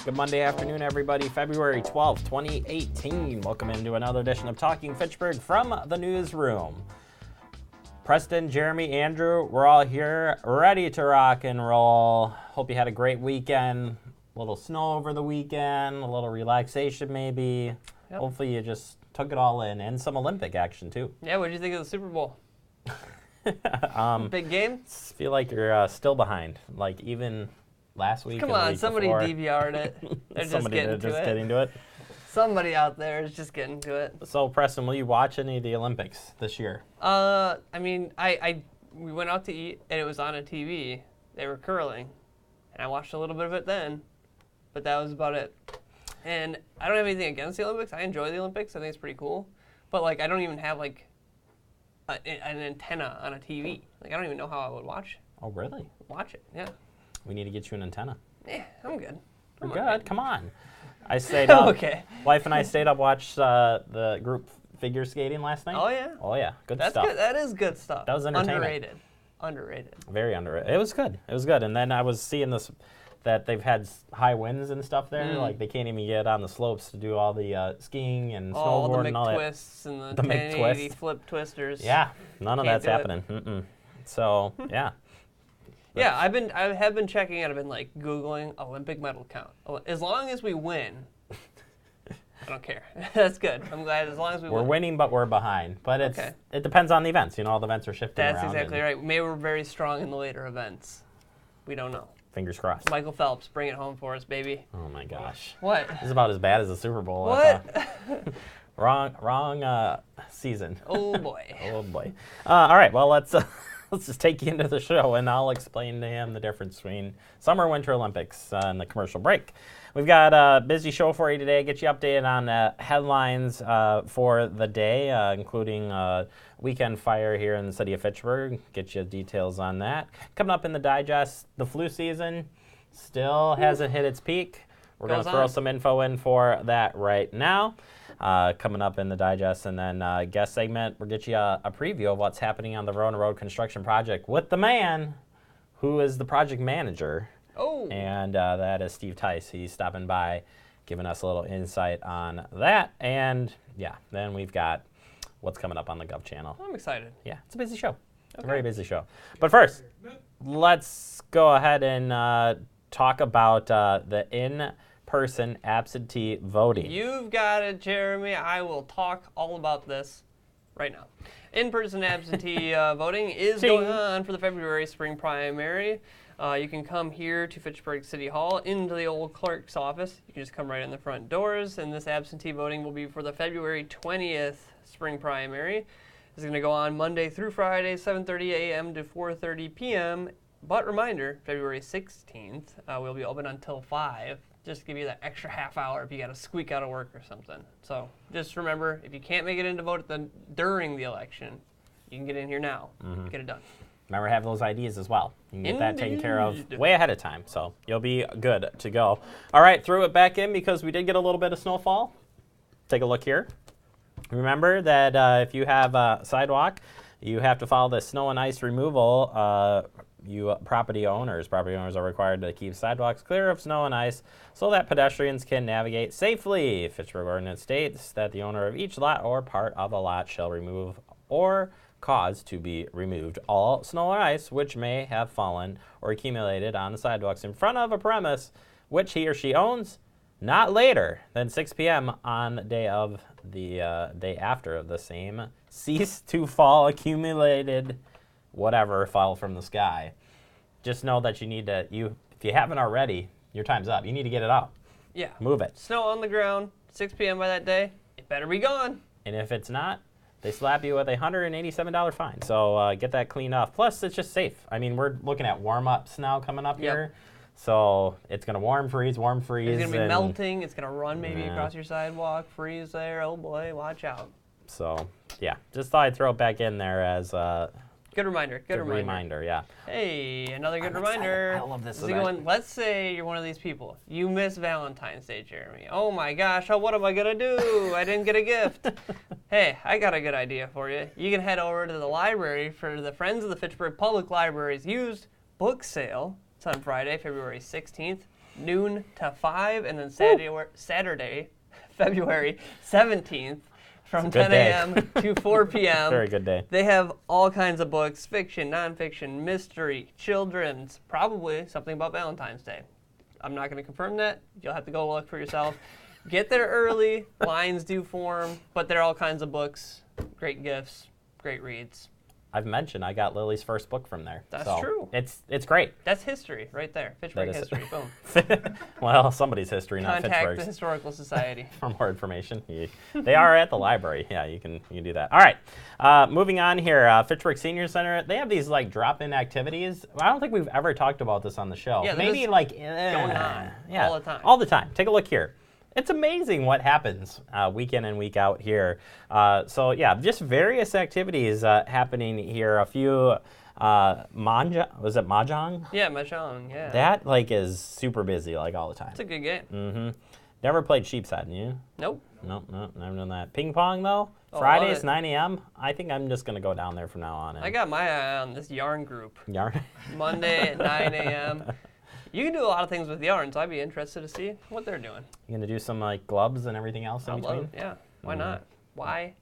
Good Monday afternoon, everybody. February 12th, 2018. Welcome into another edition of Talking Fitchburg from the newsroom. Preston, Jeremy, Andrew, we're all here ready to rock and roll. Hope you had a great weekend. A little snow over the weekend, a little relaxation maybe. Yep. Hopefully you just took it all in, and some Olympic action too. Yeah, what did you think of the Super Bowl? Big game? Feel like you're still behind. Like even last week. Come on, somebody DVR'd it. They're just getting to it. Somebody out there is just getting to it. So, Preston, will you watch any of the Olympics this year? We went out to eat, and it was on a TV. They were curling, and I watched a little bit of it then, but that was about it. And I don't have anything against the Olympics. I enjoy the Olympics. I think it's pretty cool. But, I don't even have, an antenna on a TV. I don't even know how I would watch it. Oh, really? Watch it, yeah. We need to get you an antenna. Yeah, I'm good. You're good. Come on. I stayed up. Okay. Wife and I stayed up, watched the group figure skating last night. Oh, yeah? Oh, yeah. That's stuff. Good. That is good stuff. That was entertaining. Underrated. Very underrated. It was good. And then I was seeing this, that they've had high winds and stuff there. They can't even get on the slopes to do all the skiing and snowboard and all that. All the McTwists and the 1080 flip twisters. Yeah, none of that's happening. So, yeah. Yeah, I have been checking it. I've been Googling Olympic medal count. As long as we win, I don't care. That's good. I'm glad as long as we win. We're winning, but we're behind. But it depends on the events. All the events are shifting around. That's exactly right. Maybe we're very strong in the later events. We don't know. Fingers crossed. Michael Phelps, bring it home for us, baby. Oh, my gosh. What? This is about as bad as the Super Bowl. What? Wrong season. Oh, boy. Oh, boy. All right, well, let's just take you into the show, and I'll explain to him the difference between Summer Winter Olympics and the commercial break. We've got a busy show for you today. Get you updated on headlines for the day, including weekend fire here in the city of Fitchburg. Get you details on that. Coming up in the digest, the flu season still hasn't hit its peak. We're going to throw some info in for that right now. Coming up in the digest, and then guest segment, we'll get you a preview of what's happening on the Road and Road construction project with the man who is the project manager. Oh. And that is Steve Tice. He's stopping by, giving us a little insight on that. And yeah, then we've got what's coming up on the Gov channel. I'm excited. Yeah, it's a busy show. It's a very busy show. But first, let's go ahead and talk about the in-person absentee voting. You've got it, Jeremy. I will talk all about this right now. In-person absentee voting is going on for the February spring primary. You can come here to Fitchburg City Hall into the old clerk's office. You can just come right in the front doors, and this absentee voting will be for the February 20th spring primary. It's going to go on Monday through Friday, 7:30 a.m. to 4:30 p.m. But reminder, February 16th, we'll be open until 5. Just to give you that extra half hour if you got to squeak out of work or something. So just remember, if you can't make it in to vote during the election, you can get in here now. Get it done. Remember, have those IDs as well. You can get that taken care of way ahead of time, so you'll be good to go. All right, threw it back in because we did get a little bit of snowfall. Take a look here. Remember that if you have a sidewalk, you have to follow the snow and ice removal. Property owners are required to keep sidewalks clear of snow and ice so that pedestrians can navigate safely. Fitchburg ordinance states that the owner of each lot or part of a lot shall remove or cause to be removed all snow or ice which may have fallen or accumulated on the sidewalks in front of a premise which he or she owns, not later than 6 p.m. on the day after the same cease to fall accumulated whatever fell from the sky. Just know that you need to, if you haven't already, your time's up. You need to get it out. Yeah. Move it. Snow on the ground, 6 p.m. by that day, it better be gone. And if it's not, they slap you with a $187 fine. So get that cleaned off. Plus, it's just safe. I mean, we're looking at warm-ups now coming up here. So it's going to warm, freeze. It's going to be melting. It's going to run maybe across your sidewalk, freeze there. Oh, boy, watch out. So, yeah, just thought I'd throw it back in there as good reminder. Good reminder, yeah. Hey, another good reminder. Excited. I love this event. Let's say you're one of these people. You miss Valentine's Day, Jeremy. Oh, my gosh, what am I going to do? I didn't get a gift. Hey, I got a good idea for you. You can head over to the library for the Friends of the Fitchburg Public Library's used book sale. It's on Friday, February 16th. noon to 5, and then Saturday, February 17th, from 10 a.m. to 4 p.m. Very good day. They have all kinds of books, fiction, nonfiction, mystery, children's, probably something about Valentine's Day. I'm not going to confirm that. You'll have to go look for yourself. Get there early. Lines do form, but there are all kinds of books, great gifts, great reads. I've mentioned I got Lily's first book from there. That's true. It's great. That's history right there. Fitchburg history. Boom. Well, somebody's history, not Contact Fitchburg's. the Historical Society. For more information. They are at the library. Yeah, you can do that. All right. Moving on here. Fitchburg Senior Center, they have these like drop-in activities. I don't think we've ever talked about this on the show. Yeah, maybe like going on all the time. All the time. Take a look here. It's amazing what happens week in and week out here. So yeah, just various activities happening here. A few was it Mahjong? Yeah, Mahjong, yeah. That like is super busy like all the time. It's a good game. Mm-hmm. Never played Sheepside, you? Nope. Nope, never done that. Ping pong though? Oh, Fridays, 9 a.m. I think I'm just gonna go down there from now on. I got my eye on this yarn group. Yarn? Monday at 9 a.m. You can do a lot of things with yarn, so I'd be interested to see what they're doing. You gonna do some like gloves and everything else in between? Yeah, why not? Why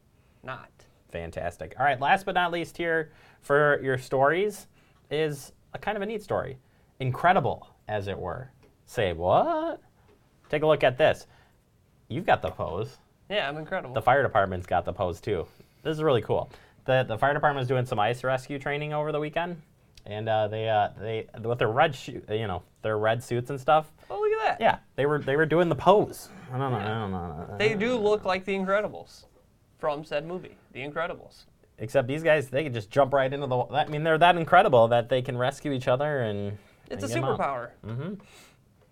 not? Fantastic. All right, last but not least here for your stories is a kind of a neat story. Incredible, as it were. Say what? Take a look at this. You've got the pose. Yeah, I'm incredible. The fire department's got the pose too. This is really cool. The fire department was doing some ice rescue training over the weekend. And they with their red their red suits and stuff. Oh, look at that! Yeah, they were doing the pose. I don't know. They do look like the Incredibles from said movie, The Incredibles. Except these guys, they can just jump right into the. I mean, they're that incredible that they can rescue each other and. It's a superpower. Mm-hmm.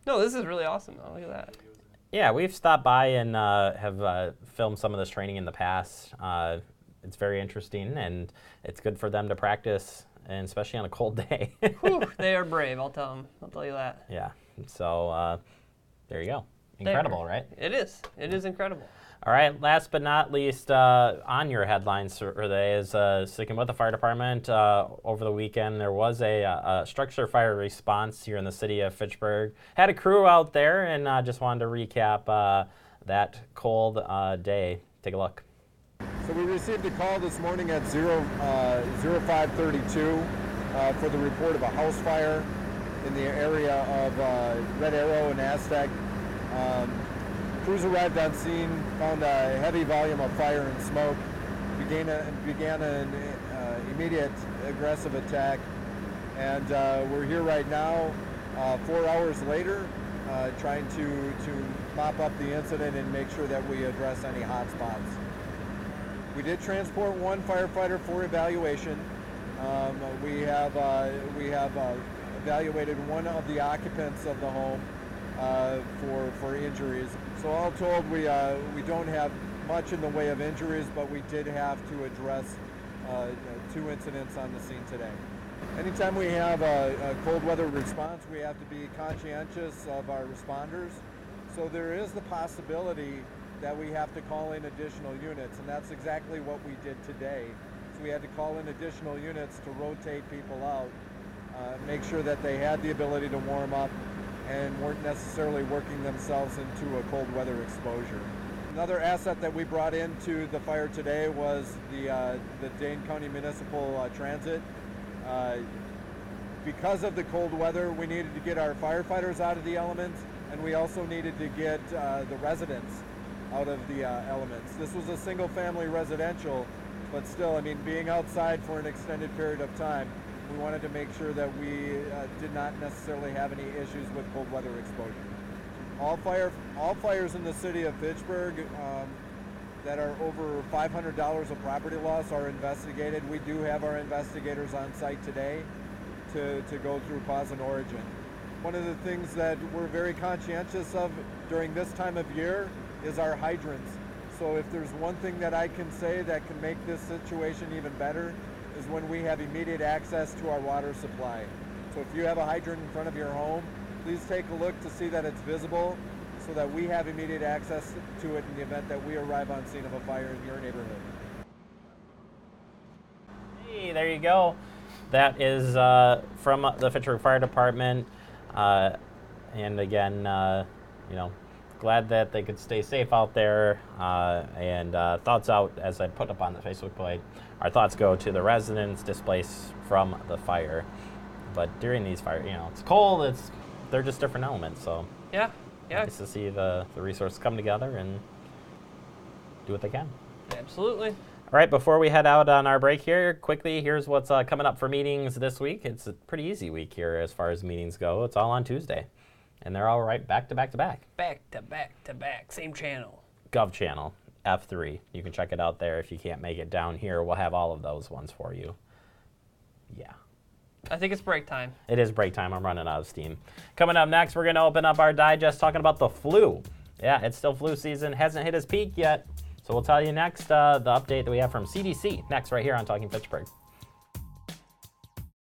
No, this is really awesome though. Look at that. Yeah, we've stopped by and have filmed some of this training in the past. It's very interesting and it's good for them to practice. And especially on a cold day. Whew, they are brave, I'll tell them. I'll tell you that. Yeah. So there you go. Incredible, right? It is. It is incredible. All right. Last but not least, on your headlines today is sticking with the fire department. Over the weekend, there was a structure fire response here in the city of Fitchburg. Had a crew out there, and just wanted to recap that cold day. Take a look. So we received a call this morning at 0532 for the report of a house fire in the area of Red Arrow and Aztec. Crews arrived on scene, found a heavy volume of fire and smoke, began an immediate aggressive attack, and we're here right now, 4 hours later, trying to mop up the incident and make sure that we address any hot spots. We did transport one firefighter for evaluation. We have evaluated one of the occupants of the home for injuries. So all told, we don't have much in the way of injuries, but we did have to address 2 incidents on the scene today. Anytime we have a cold weather response, we have to be conscientious of our responders. So there is the possibility that we have to call in additional units, and that's exactly what we did today. So we had to call in additional units to rotate people out, make sure that they had the ability to warm up and weren't necessarily working themselves into a cold weather exposure. Another asset that we brought into the fire today was the Dane County Municipal Transit. Because of the cold weather, we needed to get our firefighters out of the elements, and we also needed to get the residents out of the elements. This was a single-family residential, but still, I mean, being outside for an extended period of time, we wanted to make sure that we did not necessarily have any issues with cold weather exposure. All fires in the city of Fitchburg that are over $500 of property loss are investigated. We do have our investigators on site today to go through cause and origin. One of the things that we're very conscientious of during this time of year is our hydrants. So if there's one thing that I can say that can make this situation even better is when we have immediate access to our water supply. So if you have a hydrant in front of your home, please take a look to see that it's visible so that we have immediate access to it in the event that we arrive on scene of a fire in your neighborhood. Hey, there you go. That is from the Fitchburg Fire Department. And again, you know, glad that they could stay safe out there. And thoughts out, as I put up on the Facebook page, our thoughts go to the residents displaced from the fire. But during these fires, you know, it's cold. They're just different elements. So yeah. Nice to see the resources come together and do what they can. Absolutely. All right, before we head out on our break here, quickly, here's what's coming up for meetings this week. It's a pretty easy week here as far as meetings go. It's all on Tuesday. And they're all right back to back to back. Back to back to back. Same channel. Gov channel, F3. You can check it out there if you can't make it down here. We'll have all of those ones for you. Yeah. I think it's break time. It is break time. I'm running out of steam. Coming up next, we're going to open up our digest talking about the flu. Yeah, it's still flu season. Hasn't hit its peak yet. So we'll tell you next the update that we have from CDC next right here on Talking Fitchburg.